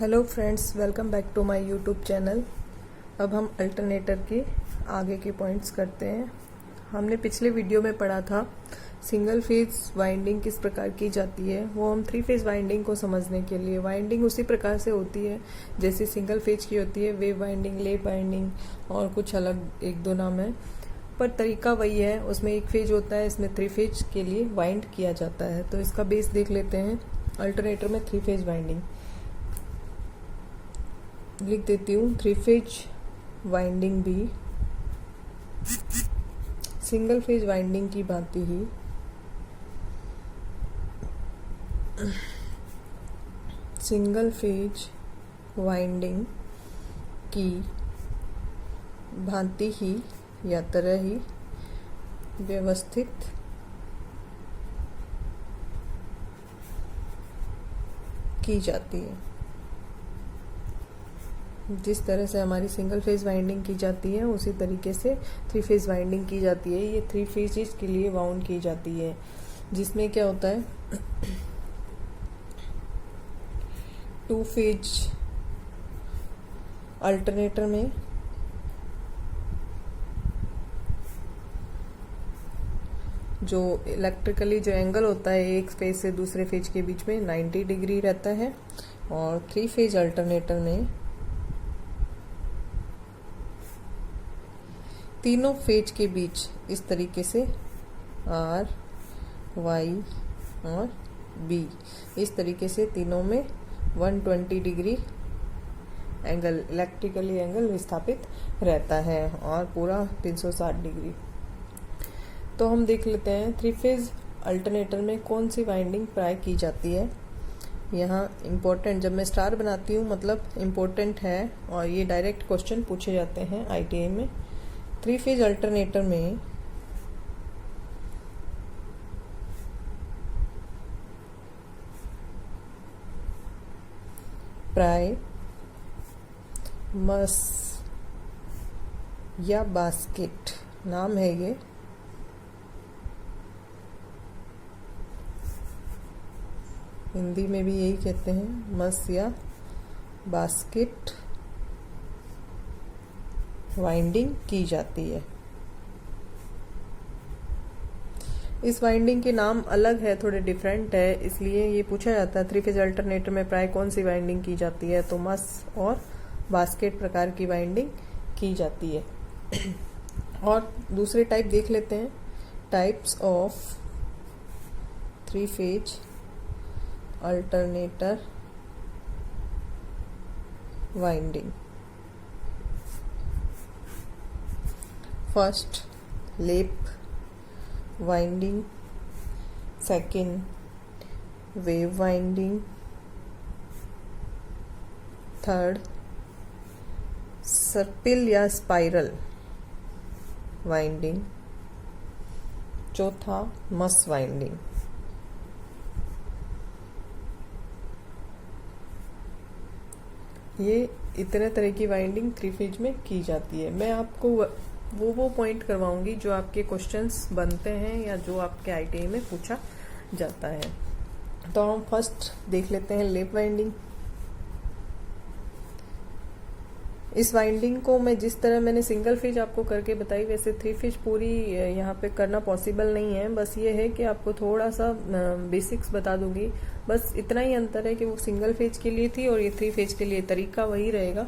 Hello friends, welcome back to my YouTube channel. अब हम alternator के आगे के पॉइंट्स करते हैं। हमने पिछले वीडियो में पढ़ा था सिंगल फेज वाइंडिंग किस प्रकार की जाती है। वो हम थ्री फेज वाइंडिंग को समझने के लिए, वाइंडिंग उसी प्रकार से होती है जैसे सिंगल फेज की होती है, वेव वाइंडिंग, लेप वाइंडिंग और कुछ अलग एक दो नाम है, पर तरीका वही है। उसमें एक फेज होता है, इसमें थ्री फेज के लिए वाइंड किया जाता है। तो इसका बेस देख लेते हैं। अल्टरनेटर में थ्री फेज वाइंडिंग लिख देती हूँ। थ्री फेज वाइंडिंग भी सिंगल फेज वाइंडिंग की भांति ही सिंगल फेज वाइंडिंग की भांति ही या तरह ही व्यवस्थित की जाती है। जिस तरह से हमारी सिंगल फेज वाइंडिंग की जाती है उसी तरीके से थ्री फेज वाइंडिंग की जाती है। ये थ्री फेजेस के लिए वाउंड की जाती है, जिसमें क्या होता है, टू फेज अल्टरनेटर में जो इलेक्ट्रिकली जो एंगल होता है एक फेज से दूसरे फेज के बीच में 90 डिग्री रहता है, और थ्री फेज अल्टरनेटर में तीनों फेज के बीच इस तरीके से आर, वाई और बी, इस तरीके से तीनों में 120 डिग्री एंगल, इलेक्ट्रिकली एंगल विस्थापित रहता है, और पूरा 360 डिग्री। तो हम देख लेते हैं थ्री फेज अल्टरनेटर में कौन सी वाइंडिंग प्राय की जाती है। यहाँ इम्पोर्टेंट, जब मैं स्टार बनाती हूँ मतलब इम्पोर्टेंट है, और ये डायरेक्ट क्वेश्चन पूछे जाते हैं आईटीआई में। थ्री फेज अल्टरनेटर में प्राय मस या बास्केट नाम है ये, हिंदी में भी यही कहते हैं, मस या बास्केट वाइंडिंग की जाती है। इस वाइंडिंग के नाम अलग है, थोड़े डिफरेंट है, इसलिए ये पूछा जाता है थ्री फेज अल्टरनेटर में प्राय कौन सी वाइंडिंग की जाती है। तो मस और बास्केट प्रकार की वाइंडिंग की जाती है। और दूसरे टाइप देख लेते हैं, types of three phase alternator winding. First, lap winding. Second, wave winding. Third, सर्पिल या स्पाइरल वाइंडिंग। चौथा, मस वाइंडिंग। ये इतने तरह की वाइंडिंग थ्री फेज में की जाती है। मैं आपको वो पॉइंट करवाऊंगी जो आपके क्वेश्चंस बनते हैं या जो आपके आईटीआई में पूछा जाता है। तो हम फर्स्ट देख लेते हैं लेप वाइंडिंग। इस वाइंडिंग को मैं जिस तरह मैंने सिंगल फेज आपको करके बताई, वैसे थ्री फेज पूरी यहाँ पे करना पॉसिबल नहीं है। बस ये है कि आपको थोड़ा सा बेसिक्स बता दूंगी, बस इतना ही अंतर है कि वो सिंगल फेज के लिए थी और ये थ्री फेज के लिए, तरीका वही रहेगा।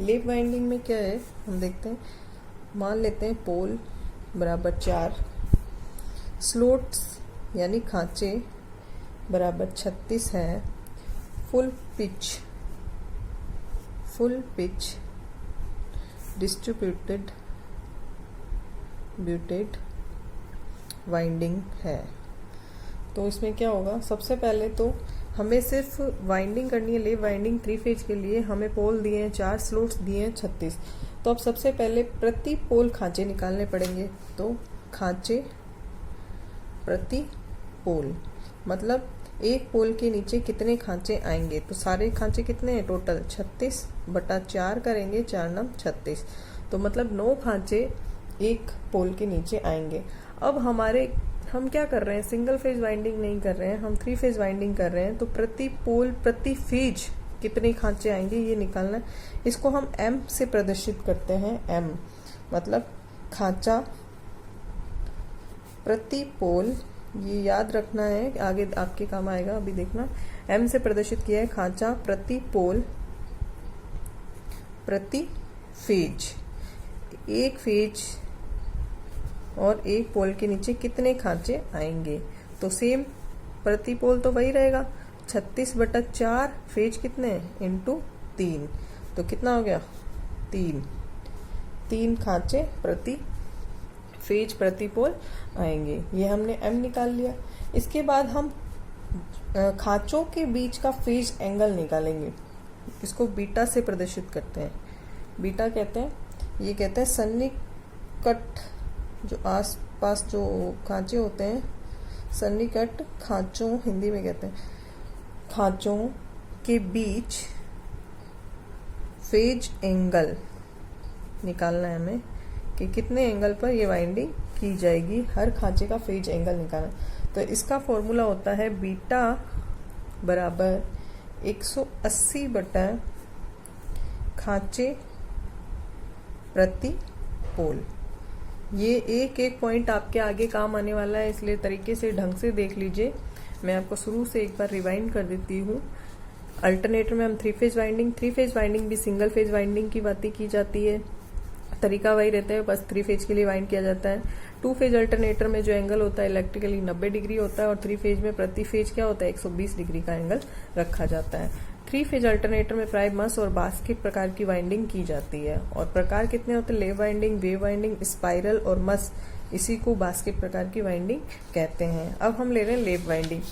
लेप वाइंडिंग में क्या है हम देखते हैं। मान लेते हैं पोल बराबर 4, स्लोट्स यानी खांचे बराबर 36 है, फुल पिच डिस्ट्रीब्यूटेड वाइंडिंग है। तो इसमें क्या होगा, सबसे पहले तो हमें सिर्फ वाइंडिंग करनी है। लेप वाइंडिंग थ्री फेज के लिए हमें पोल दिए हैं 4, स्लोट्स दिए हैं 36। तो अब सबसे पहले प्रति पोल खांचे निकालने पड़ेंगे। तो खांचे प्रति पोल मतलब एक पोल के नीचे कितने खांचे आएंगे। तो सारे खांचे कितने हैं टोटल, 36 बटा 4 करेंगे, 4 9 36, तो मतलब 9 खांचे एक पोल के नीचे आएंगे। अब हम क्या कर रहे हैं, सिंगल फेज वाइंडिंग नहीं कर रहे हैं, हम थ्री फेज वाइंडिंग कर रहे हैं। तो प्रति पोल प्रति फेज कितने खांचे आएंगे ये निकालना है। इसको हम m से प्रदर्शित करते हैं। m मतलब खांचा प्रति पोल, ये याद रखना है, आगे आपके काम आएगा, अभी देखना। m से प्रदर्शित किया है खांचा प्रति पोल प्रति फेज। एक फेज और एक पोल के नीचे कितने खांचे आएंगे, तो सेम प्रति पोल तो वही रहेगा 36/4, फेज कितने इंटू 3, तो कितना हो गया 3 खांचे प्रति फेज प्रति पोल आएंगे। ये हमने m निकाल लिया। इसके बाद हम खांचों के बीच का फेज एंगल निकालेंगे। इसको बीटा से प्रदर्शित करते हैं। बीटा कहते हैं, ये कहते हैं सन्निकट, जो आस पास जो खांचे होते हैं, सन्निकट खांचों, हिंदी में कहते हैं खांचों के बीच फेज एंगल निकालना है हमें कि कितने एंगल पर ये वाइंडिंग की जाएगी। हर खांचे का फेज एंगल निकालना। तो इसका फॉर्मूला होता है बीटा बराबर 180 बटा खांचे प्रति पोल। ये एक एक पॉइंट आपके आगे काम आने वाला है, इसलिए तरीके से ढंग से देख लीजिए। मैं आपको शुरू से एक बार रिवाइंड कर देती हूँ। अल्टरनेटर में हम 3 फेज वाइंडिंग भी सिंगल फेज वाइंडिंग की बातें की जाती है, तरीका वही रहता है, बस 3 फेज के लिए वाइंड किया जाता है। 2 फेज अल्टरनेटर में जो एंगल होता है इलेक्ट्रिकली 90 डिग्री होता है, और 3 फेज में प्रति फेज क्या होता है 120 डिग्री का एंगल रखा जाता है। 3 फेज अल्टरनेटर में प्राय मस और बास्केट प्रकार की वाइंडिंग की जाती है, और प्रकार कितने होते हैं, लेव वाइंडिंग, वेव वाइंडिंग, स्पाइरल और मस, इसी को बास्केट प्रकार की वाइंडिंग कहते हैं। अब हम ले रहे हैं लेव वाइंडिंग।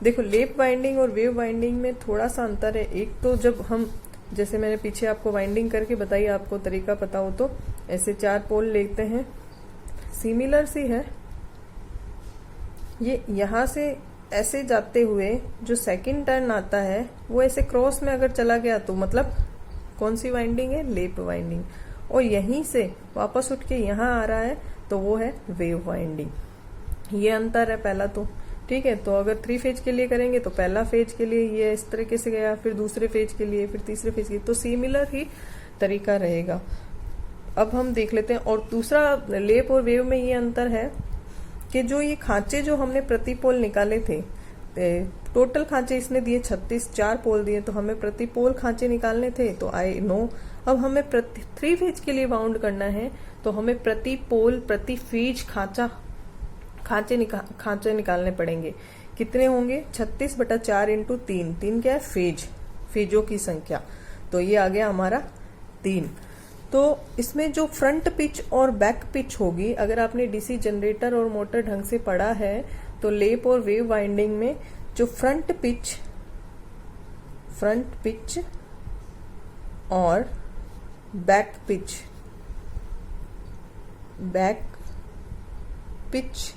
देखो, लेव वाइंडिंग और वेव वाइंडिंग में थोड़ा सा अंतर है। एक तो जब हम, जैसे मैंने पीछे आपको वाइंडिंग करके बताई, आपको तरीका पता हो तो, ऐसे 4 पोल लेते हैं, सिमिलर सी है, ये यहां से ऐसे जाते हुए जो सेकंड टर्न आता है वो ऐसे क्रॉस में अगर चला गया तो मतलब कौन सी वाइंडिंग है, लेप वाइंडिंग। और यहीं से वापस उठ के यहाँ आ रहा है तो वो है वेव वाइंडिंग। ये अंतर है पहला तो, ठीक है। तो अगर 3 फेज के लिए करेंगे तो पहला फेज के लिए ये इस तरीके से गया, फिर दूसरे फेज के लिए, फिर तीसरे फेज के लिए, तो सिमिलर ही तरीका रहेगा। अब हम देख लेते हैं। और दूसरा लेप और वेव में ये अंतर है कि जो ये खांचे जो हमने प्रति पोल निकाले थे, टोटल खांचे इसने दिए 36, 4 पोल दिए, तो हमें प्रति पोल खांचे निकालने थे, तो आए 9। अब हमें 3 फेज के लिए वाउंड करना है, तो हमें प्रति पोल प्रति फेज खांचे निकालने पड़ेंगे। कितने होंगे, 36/4 इंटू 3, 3 क्या है फेज, फेजों की संख्या, तो ये आ गया हमारा 3। तो इसमें जो फ्रंट पिच और बैक पिच होगी, अगर आपने डीसी जनरेटर और मोटर ढंग से पढ़ा है तो लेप और वेव वाइंडिंग में जो फ्रंट पिच और बैक पिच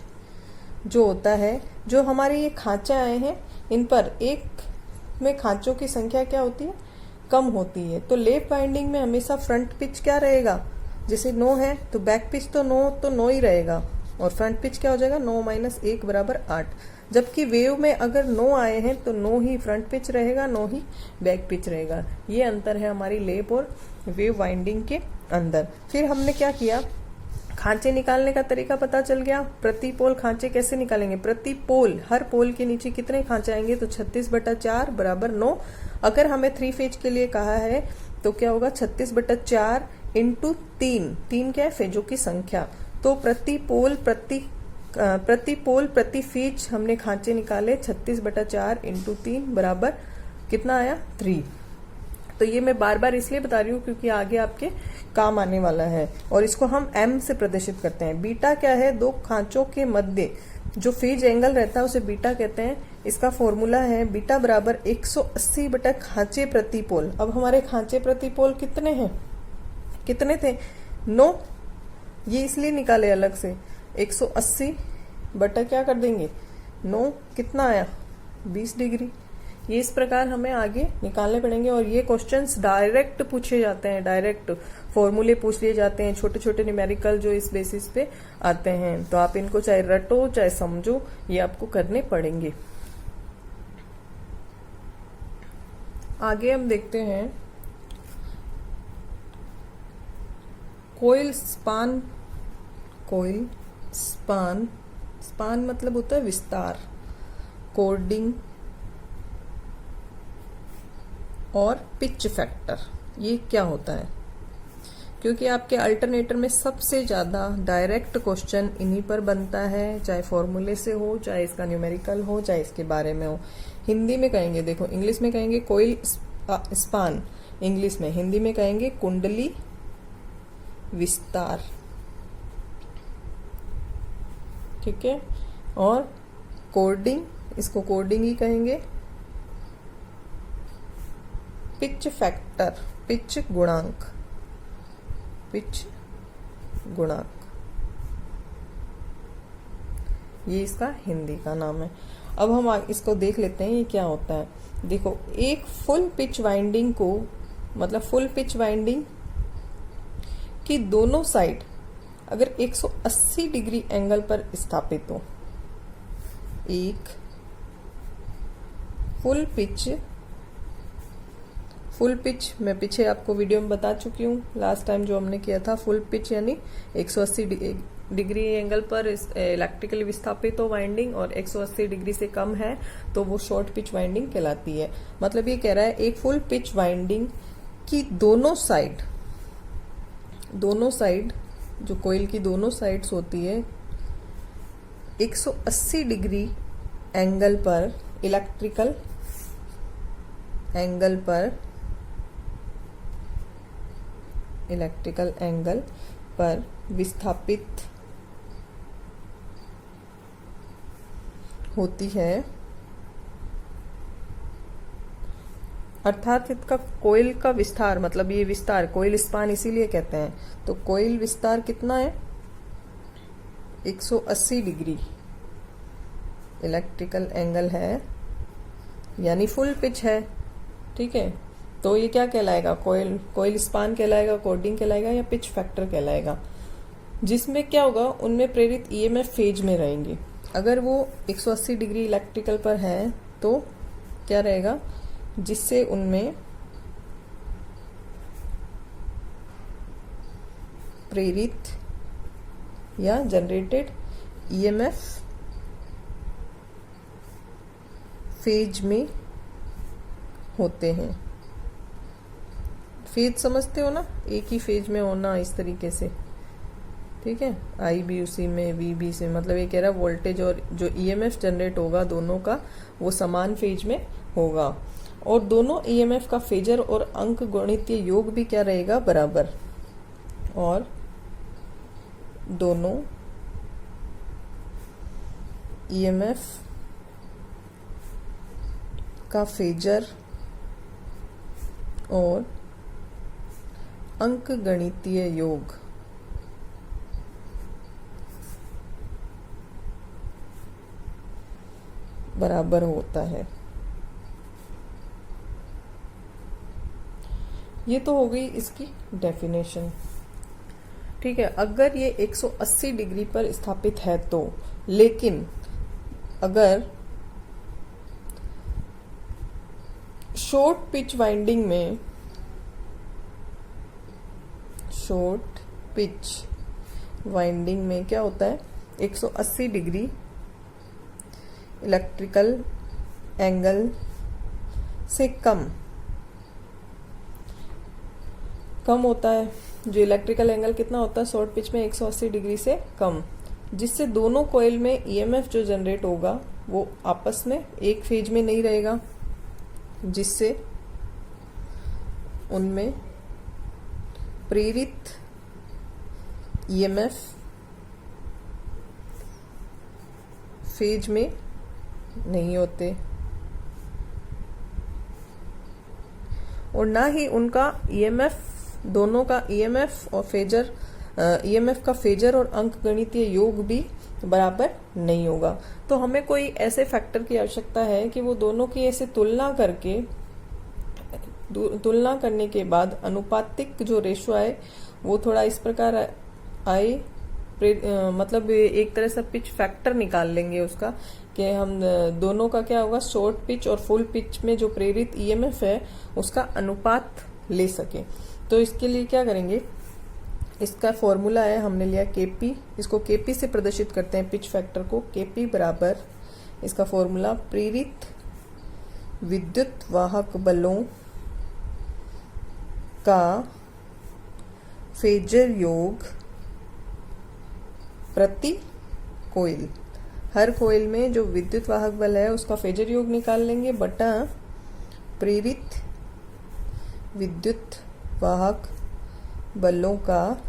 जो होता है, जो हमारे ये खांचे आए हैं, इन पर एक में खांचों की संख्या क्या होती है, कम होती है। तो लेप वाइंडिंग में हमेशा फ्रंट पिच क्या रहेगा, जैसे 9 है तो बैक पिच तो 9 ही रहेगा, और फ्रंट पिच क्या हो जाएगा 9 - 1 = 8। जबकि वेव में अगर 9 आए हैं तो 9 ही फ्रंट पिच रहेगा, 9 ही बैक पिच रहेगा। ये अंतर है हमारी लेप और वेव वाइंडिंग के अंदर। फिर हमने क्या किया, खांचे निकालने का तरीका पता चल गया। प्रति पोल खांचे कैसे निकालेंगे, प्रति पोल, हर पोल के नीचे कितने खांचे आएंगे, तो 36/4 = 9। अगर हमें 3 फेज के लिए कहा है तो क्या होगा, 36/4 इंटू 3, 3 क्या है, फेजों की संख्या। तो प्रति पोल प्रति फेज हमने खांचे निकाले, 36/4 इंटू 3 बराबर कितना आया, 3। तो ये मैं बार बार इसलिए बता रही हूँ क्योंकि आगे आपके काम आने वाला है। और इसको हम m से प्रदर्शित करते हैं। बीटा क्या है, 2 खांचों के मध्य जो फेज एंगल रहता है उसे बीटा कहते हैं। इसका फॉर्मूला है बीटा बराबर 180 बटा खांचे प्रति पोल। अब हमारे खांचे प्रति पोल कितने हैं, कितने थे, 9। ये इसलिए निकाले अलग से, 180 बटा क्या कर देंगे 9, कितना आया 20 डिग्री। ये इस प्रकार हमें आगे निकालने पड़ेंगे। और ये क्वेश्चंस डायरेक्ट पूछे जाते हैं, डायरेक्ट फॉर्मूले पूछ लिए जाते हैं, छोटे छोटे न्यूमेरिकल जो इस बेसिस पे आते हैं। तो आप इनको चाहे रटो चाहे समझो, ये आपको करने पड़ेंगे। आगे हम देखते हैं coil span. Coil span, span मतलब होता है विस्तार, कोडिंग और पिच फैक्टर। ये क्या होता है? क्योंकि आपके अल्टरनेटर में सबसे ज्यादा डायरेक्ट क्वेश्चन इन्हीं पर बनता है, चाहे फॉर्मूले से हो, चाहे इसका न्यूमेरिकल हो, चाहे इसके बारे में हो। हिंदी में कहेंगे, देखो इंग्लिश में कहेंगे कोइल स्पान इंग्लिश में, हिंदी में कहेंगे कुंडली विस्तार। ठीक है। और कोडिंग, इसको कोडिंग ही कहेंगे। पिच फैक्टर, पिच गुणांक, पिच गुणांक, ये इसका हिंदी का नाम है। अब हम इसको देख लेते हैं ये क्या होता है। देखो, एक फुल पिच वाइंडिंग को, मतलब फुल पिच वाइंडिंग की दोनों साइड अगर 180 डिग्री एंगल पर स्थापित हो, एक फुल पिच मैं पीछे आपको वीडियो में बता चुकी हूँ, लास्ट टाइम जो हमने किया था। फुल पिच यानी 180 डिग्री एंगल पर इलेक्ट्रिकल विस्थापित हो वाइंडिंग, और 180 डिग्री से कम है तो वो शॉर्ट पिच वाइंडिंग कहलाती है। मतलब ये कह रहा है एक फुल पिच वाइंडिंग की दोनों साइड जो कोइल की दोनों साइड्स होती है 180 डिग्री एंगल पर, इलेक्ट्रिकल एंगल पर विस्थापित होती है। अर्थात इसका कोइल का विस्तार, मतलब ये विस्तार कोइल स्पान इसीलिए कहते हैं। तो कोइल विस्तार कितना है? 180 डिग्री इलेक्ट्रिकल एंगल है, यानी फुल पिच है। ठीक है। तो ये क्या कहलाएगा? कोइल स्पान कहलाएगा, कोडिंग कहलाएगा, या पिच फैक्टर कहलाएगा। जिसमें क्या होगा, उनमें प्रेरित ईएमएफ फेज में रहेंगे। अगर वो 180 डिग्री इलेक्ट्रिकल पर है तो क्या रहेगा, जिससे उनमें प्रेरित या जनरेटेड ईएमएफ फेज में होते हैं। फेज समझते हो ना, एक ही फेज में होना, इस तरीके से। ठीक है। आई भी उसी में, वी भी से, मतलब ये कह रहा है वोल्टेज और जो ईएमएफ जनरेट होगा दोनों का, वो समान फेज में होगा। और दोनों ईएमएफ का फेजर और अंक गणितीय योग भी क्या रहेगा? बराबर। और दोनों ईएमएफ का फेजर और अंक गणितीय योग बराबर होता है। ये तो हो गई इसकी डेफिनेशन। ठीक है। अगर ये 180 डिग्री पर स्थापित है तो, लेकिन अगर शॉर्ट पिच वाइंडिंग में क्या होता है, 180 डिग्री इलेक्ट्रिकल एंगल से कम होता है। जो इलेक्ट्रिकल एंगल कितना होता है शॉर्ट पिच में? 180 डिग्री से कम, जिससे दोनों कॉइल में ईएमएफ जो जनरेट होगा वो आपस में एक फेज में नहीं रहेगा, जिससे उनमें प्रेरित ईएमएफ फेज में नहीं होते, और ना ही उनका ईएमएफ, दोनों का ईएमएफ और फेजर, ईएमएफ का फेजर और अंकगणितीय योग भी बराबर नहीं होगा। तो हमें कोई ऐसे फैक्टर की आवश्यकता है कि वो दोनों की ऐसे तुलना करने के बाद अनुपातिक जो रेशो आए वो थोड़ा इस प्रकार आए मतलब एक तरह से पिच फैक्टर निकाल लेंगे उसका, कि हम दोनों का क्या होगा, शॉर्ट पिच और फुल पिच में जो प्रेरित ईएमएफ है उसका अनुपात ले सके। तो इसके लिए क्या करेंगे, इसका फॉर्मूला है, हमने लिया केपी, इसको केपी से प्रदर्शित करते हैं पिच फैक्टर को। केपी बराबर इसका फॉर्मूला प्रेरित विद्युत वाहक बलों का फेजर योग प्रति कोइल। हर कोइल में जो विद्युत वाहक बल है उसका फेजर योग निकाल लेंगे, बटा प्रेरित विद्युत वाहक बलों का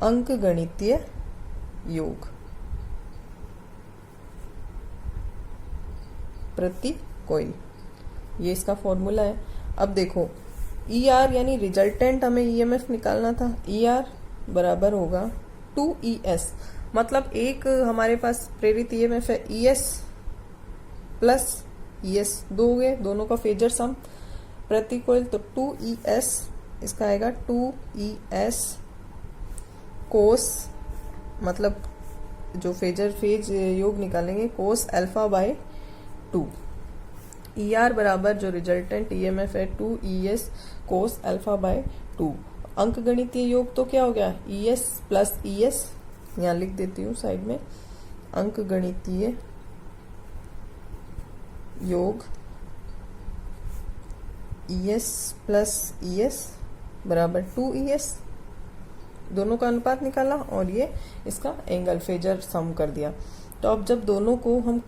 अंकगणितीय योग प्रति कोइल। ये इसका फॉर्मूला है। अब देखो ई आर यानी रिजल्टेंट हमें ईएमएफ निकालना था, ई आर बराबर होगा 2ES, मतलब एक हमारे पास प्रेरित ईएमएफ है ES प्लस ES, दो हो गए, दोनों का फेजर सम प्रति कोइल, तो 2ES इसका आएगा 2ES कोस, मतलब जो फेज योग निकालेंगे cos alpha by 2। E R बराबर जो रिजल्टेंट ईएमएफ है 2ES कोस अल्फा बाय 2। अंक गणितीय योग तो क्या हो गया, ES प्लस ES, यहाँ लिख देती हूँ साइड में, अंक गणितीय योग ES प्लस ES बराबर 2ES, दोनों का अनुपात निकाला और ये इसका एंगल फेजर सम कर दिया। तो अब जब दोनों को हम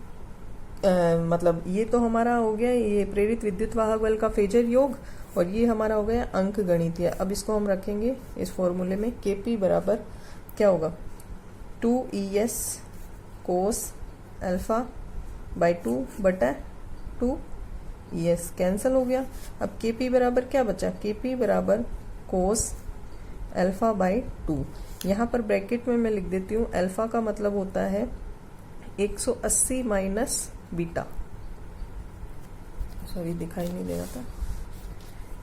मतलब ये तो हमारा हो गया ये प्रेरित विद्युत वाहक बल का फेजर योग, और ये हमारा हो गया अंक गणितीय। अब इसको हम रखेंगे इस फॉर्मूले में, केपी बराबर क्या होगा 2ES कोस अल्फा बाय 2 बटा 2ES, कैंसिल हो गया। अब केपी बराबर क्या बचा, केपी बराबर कोस अल्फा बाय 2। यहाँ पर ब्रैकेट में मैं लिख देती हूँ, अल्फा का मतलब होता है 180 माइनस बीटा, सॉरी दिखाई नहीं दे रहा था,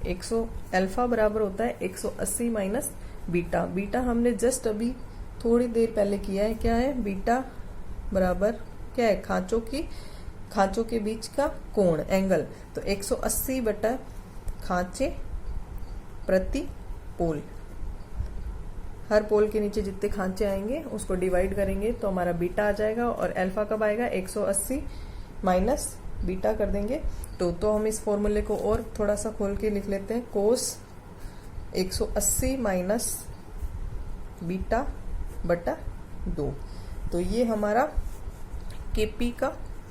100 अल्फा बराबर होता है 180 माइनस बीटा। बीटा हमने जस्ट अभी थोड़ी देर पहले किया है, क्या है, बीटा बराबर क्या है, खांचों के बीच का कोण, एंगल, तो 180 बटा खांचे प्रति पोल, हर पोल के नीचे जितने खांचे आएंगे उसको डिवाइड करेंगे तो हमारा बीटा आ जाएगा, और अल्फा कब आएगा 180 माइनस बीटा कर देंगे। तो हम इस फॉर्मूले को और थोड़ा सा खोल के लिख लेते हैं, कोस 180 माइनस बीटा बटा 2। तो ये हमारा केपी का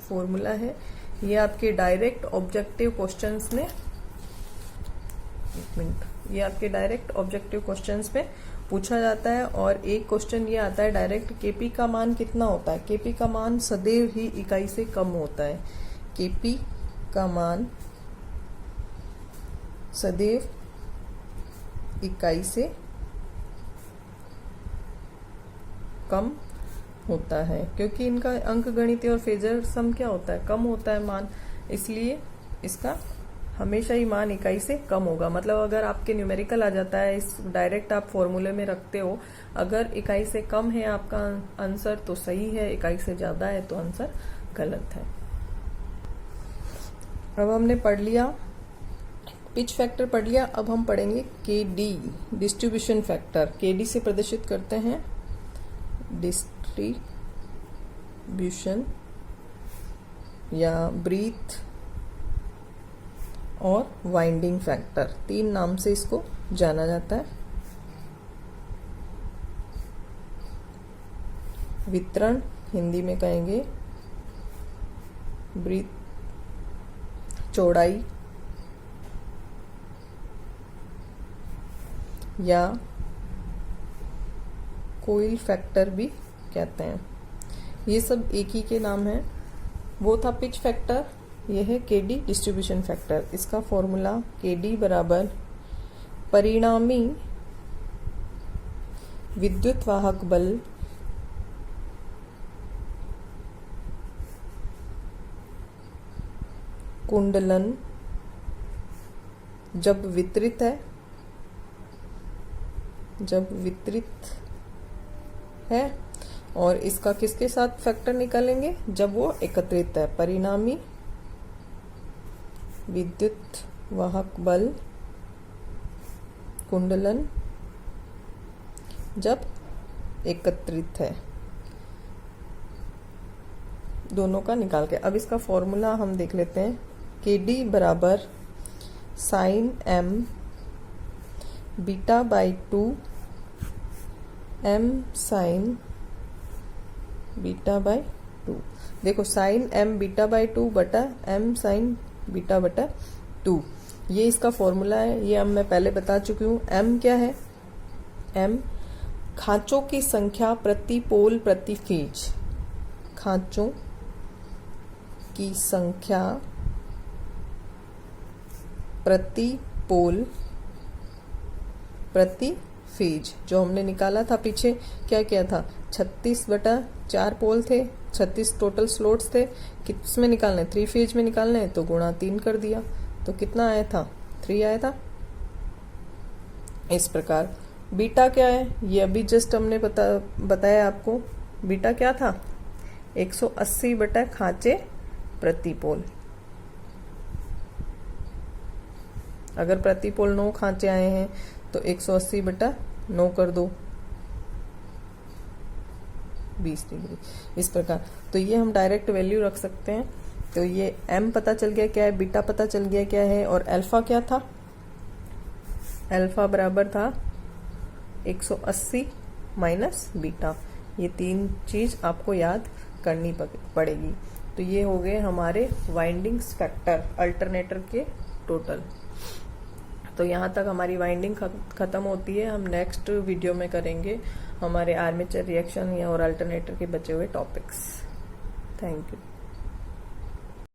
फॉर्मूला है। ये आपके डायरेक्ट ऑब्जेक्टिव क्वेश्चंस में, एक मिनट, ये आपके डायरेक्ट ऑब्जेक्टिव क्वेश्चंस में पूछा जाता है। और एक क्वेश्चन ये आता है डायरेक्ट, केपी का मान कितना होता है, केपी का मान सदैव ही इकाई से कम होता है, केपी का मान सदैव इकाई से कम होता है, क्योंकि इनका अंक गणितीय और फेजर सम क्या होता है, कम होता है मान, इसलिए इसका हमेशा ही मान इकाई से कम होगा। मतलब अगर आपके न्यूमेरिकल आ जाता है, इस डायरेक्ट आप फॉर्मूले में रखते हो, अगर इकाई से कम है आपका आंसर तो सही है, इकाई से ज्यादा है तो आंसर गलत है। अब हमने पढ़ लिया पिच फैक्टर पढ़ लिया, अब हम पढ़ेंगे केडी, डिस्ट्रीब्यूशन फैक्टर। केडी से प्रदर्शित करते हैं डिस्ट्रीब्यूशन या ब्रीथ और वाइंडिंग फैक्टर, तीन नाम से इसको जाना जाता है। वितरण हिंदी में कहेंगे ब्रीथ, चौड़ाई या कोइल फैक्टर भी कहते हैं। ये सब एक ही के नाम है। वो था पिच फैक्टर, यह है केडी डिस्ट्रीब्यूशन फैक्टर। इसका फॉर्मूला केडी बराबर परिणामी विद्युत वाहक बल कुंडलन जब वितरित है, जब वितरित है, और इसका किसके साथ फैक्टर निकालेंगे, जब वो एकत्रित है। परिणामी विद्युत वाहक बल कुंडलन जब एकत्रित है, दोनों का निकाल के। अब इसका फॉर्मूला हम देख लेते हैं। KD बराबर sine m beta by 2 m sine beta by 2। देखो साइन m बीटा बाई 2 बटा m साइन बीटा बटा 2, ये इसका फॉर्मूला है। ये अब मैं पहले बता चुकी हूँ। m क्या है, m खांचों की संख्या प्रति पोल प्रति फीज, खांचों की संख्या प्रति पोल प्रति फीज, जो हमने निकाला था पीछे। क्या किया था, 36/4 पोल थे, 36 टोटल स्लॉट्स थे, किस में निकालने, 3 फेज में निकालने, तो गुणा 3 कर दिया, तो कितना आया था, 3 आया था। इस प्रकार बीटा क्या है, ये अभी जस्ट हमने बताया आपको। बीटा क्या था, 180 बटा खांचे प्रति पोल। अगर प्रति पोल 9 खांचे आए हैं तो 180 बटा 9 कर दो, 20 डिग्री। इस प्रकार तो ये हम डायरेक्ट वैल्यू रख सकते हैं। तो ये m पता चल गया क्या है, बीटा पता चल गया क्या है, और अल्फा क्या था, अल्फा बराबर था 180 माइनस बीटा। ये 3 चीज आपको याद करनी पड़ेगी। तो ये हो गए हमारे वाइंडिंग्स फैक्टर अल्टरनेटर के टोटल। तो यहाँ तक हमारी वाइंडिंग खत्म होती है। हम नेक्स्ट वीडियो में करेंगे हमारे आर्मेचर रिएक्शन या और अल्टरनेटर के बचे हुए टॉपिक्स। Thank you.